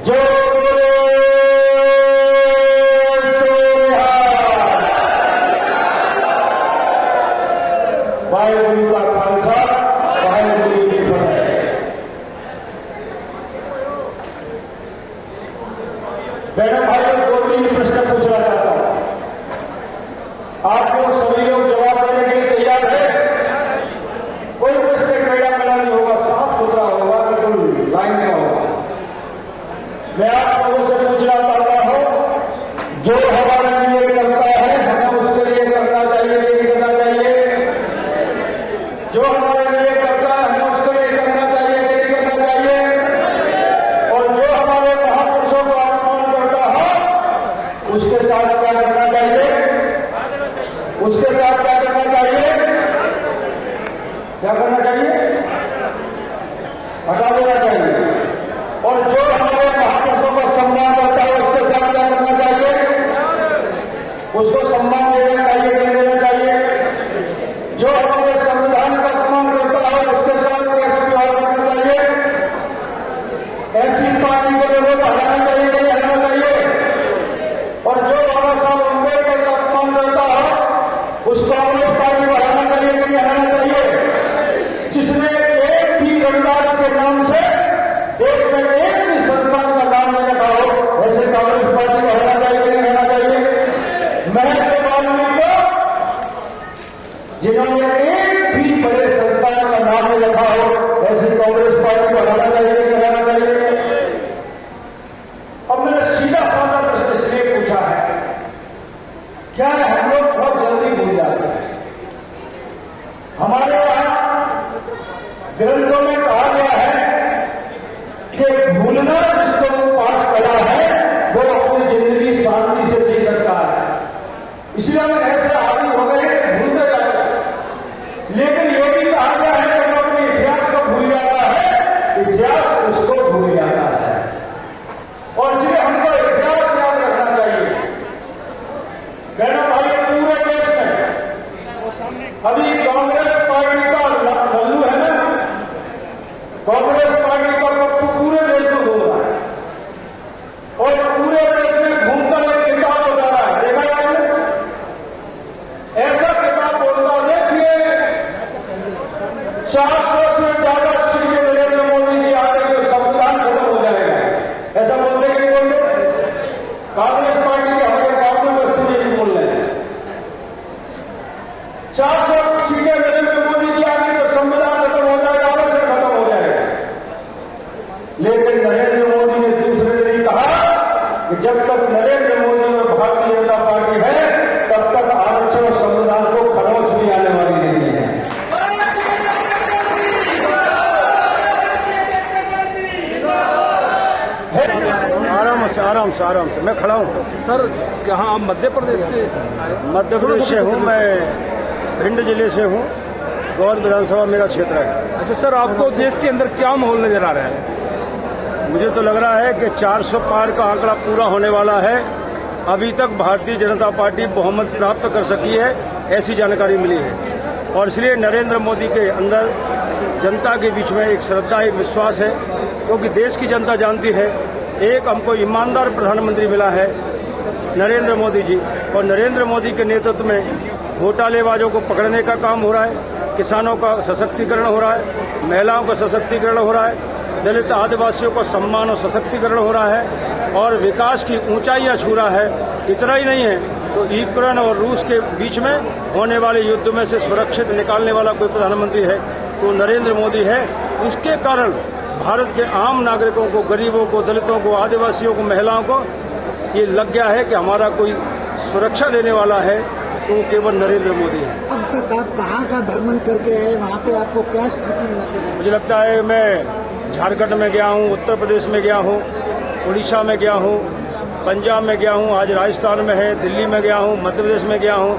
जो वाहेगुरु का खालसा वाहेगुरु की फतेह। बहनों भाइयों, 2-3 प्रश्न पूछना चाहता हूं। आप लोग सभी लोग जवाब देने के लिए तैयार है? कोई प्रश्न टेढ़ा मेढ़ा नहीं होगा, साफ सुथरा होगा, बिल्कुल लाइन का होगा। मैं आप लोगों से पूछना चाहता हूं, जो हमारे लिए करता है हमें उसके लिए करना चाहिए कि नहीं करना चाहिए? जो हमारे लिए करता है हमें उसके लिए करना चाहिए कि नहीं करना चाहिए? और जो हमारे महापुरुषों को अपमान करता है उसके साथ क्या करना चाहिए? उसके साथ क्या करना चाहिए? क्या करना चाहिए? हटा देना चाहिए। और जो हमारे महापुरुषों का सम्मान करता है उसके साथ क्या करना चाहिए? उसको सम्मान देना चाहिए कि नहीं देना चाहिए? जो हमारे संविधान का अपमान करता है उसके साथ कैसे व्यवहार करना चाहिए? ऐसी पार्टी को लोगों को हटाना चाहिए कि नहीं हटाना चाहिए? और जो बाबा साहब अम्बेडकर का अपमान करता है उस कांग्रेस पार्टी को हटाना चाहिए कि नहीं हटाना चाहिए? जिसने एक भी रविदास के नाम से देश में एक भी संस्थान का नाम नहीं रखा हो, ऐसे कांग्रेस पार्टी को हटाना चाहिए कि नहीं हटाना चाहिए? महर्षि वाल्मीकि को जिन्होंने एक भी बड़े संस्थान का नाम नहीं रखा हो, ऐसी कांग्रेस पार्टी को हटाना चाहिए कि नहीं हटाना चाहिए? अब मैंने सीधा साधा प्रश्न इसलिए पूछा है, क्या हम लोग बहुत जल्दी भूल जाते हैं? हमारे यहां ग्रंथों में कहा गया है कि भूलना जिसको पास करा है वो अपनी जिंदगी शांति से जी सकता है। इसलिए हम ऐसे आदि हो गए कि भूलते जाते हैं। लेकिन ये भी कहा गया है कि वो अपने इतिहास को भूल जाता है, इतिहास उसको भूल जाता है। और इसलिए हमको इतिहास याद रखना चाहिए। बहनों भाई, पूरे देश में अभी कांग्रेस पार्टी का लल्लू है ना, कांग्रेस पार्टी का पप्पू पूरे देश में घूम रहा है और पूरे देश में घूमकर एक किताब बता रहा है। देखा है आपने? ऐसा किताब बोलता, देखिए 400 से ज्यादा सीटें नरेंद्र मोदी की आ गई तो संविधान खत्म हो जाएगा। ऐसा बोलते कि नहीं बोलते? कांग्रेस पार्टी के हमारे गांव में बस्ती नहीं बोल रहे हैं। 400 सीटें नरेंद्र मोदी की आ गई तो संविधान खत्म हो जाएगा, आरक्षण खत्म हो जाएगा। लेकिन नरेंद्र मोदी ने दूसरे दिन ही कहा कि जब तक नरेंद्र मोदी और भारतीय जनता पार्टी है तब तक आरक्षण और संविधान को खरोंच भी आने वाली नहीं है। आराम से मैं खड़ा हूँ सर। कहाँ आप मध्य प्रदेश से? मध्य प्रदेश से हूँ मैं, भिंड जिले से हूँ। गौर विधानसभा मेरा क्षेत्र है। अच्छा सर, आपको देश के अंदर क्या माहौल नजर आ रहा है? मुझे तो लग रहा है कि 400 पार का आंकड़ा पूरा होने वाला है। अभी तक भारतीय जनता पार्टी बहुमत प्राप्त कर सकी है, ऐसी जानकारी मिली है। और इसलिए नरेंद्र मोदी के अंदर जनता के बीच में एक श्रद्धा, एक विश्वास है, क्योंकि देश की जनता जानती है एक हमको ईमानदार प्रधानमंत्री मिला है नरेंद्र मोदी जी। और नरेंद्र मोदी के नेतृत्व में घोटालेबाजों को पकड़ने का काम हो रहा है, किसानों का सशक्तिकरण हो रहा है, महिलाओं का सशक्तिकरण हो रहा है, दलित आदिवासियों का सम्मान और सशक्तिकरण हो रहा है और विकास की ऊंचाइयां छू रहा है। इतना ही नहीं है तो यूक्रेन और रूस के बीच में होने वाले युद्ध में से सुरक्षित निकालने वाला कोई प्रधानमंत्री है तो नरेंद्र मोदी है। उसके कारण भारत के आम नागरिकों को, गरीबों को, दलितों को, आदिवासियों को, महिलाओं को ये लग गया है कि हमारा कोई सुरक्षा देने वाला है तो केवल नरेंद्र मोदी है। अब तक आप कहाँ का भ्रमण करके आए, वहाँ पे आपको क्या स्थिति नजर आई? मुझे लगता है मैं झारखंड में गया हूँ, उत्तर प्रदेश में गया हूँ, उड़ीसा में गया हूँ, पंजाब में गया हूँ, आज राजस्थान में है, दिल्ली में गया हूँ, मध्य प्रदेश में गया हूँ।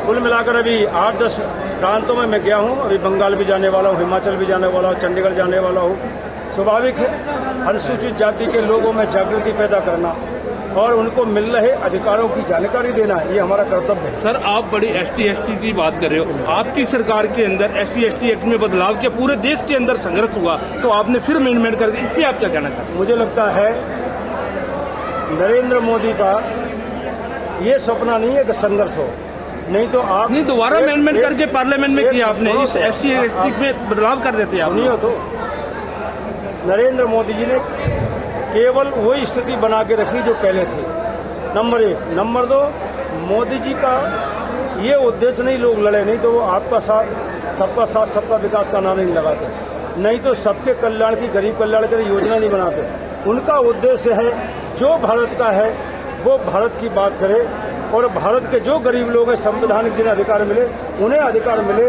कुल मिलाकर अभी 8-10 प्रांतों में मैं गया हूँ। अभी बंगाल भी जाने वाला हूँ, हिमाचल भी जाने वाला हूँ, चंडीगढ़ जाने वाला हूँ। स्वाभाविक है अनुसूचित जाति के लोगों में जागृति पैदा करना और उनको मिल रहे अधिकारों की जानकारी देना, ये हमारा कर्तव्य है। सर, आप बड़ी ST की बात कर रहे हो। आपकी सरकार के अंदर SC/ST एक्ट में बदलाव किया, पूरे देश के अंदर संघर्ष हुआ, तो आपने फिर अमेंडमेंट कर दी, इस पर आप क्या कहना चाहते हैं? मुझे लगता है नरेंद्र मोदी का ये सपना नहीं है कि संघर्ष हो, नहीं तो आप नहीं, दोबारा अमेंडमेंट करके पार्लियामेंट में किया आपने, इस एससी में बदलाव कर देते आप। नहीं हो तो नरेंद्र मोदी जी ने केवल वही स्थिति बना के रखी जो पहले थी, नंबर 1। नंबर 2, मोदी जी का ये उद्देश्य नहीं लोग लड़े, नहीं तो वो आपका साथ सबका विकास का नारा नहीं लगाते, नहीं तो सबके कल्याण की, गरीब कल्याण की योजना नहीं बनाते। उनका उद्देश्य है जो भारत का है वो भारत की बात करे, और भारत के जो गरीब लोग हैं संवैधानिक जिन्हें अधिकार मिले उन्हें अधिकार मिले,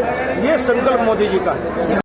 ये संकल्प मोदी जी का है।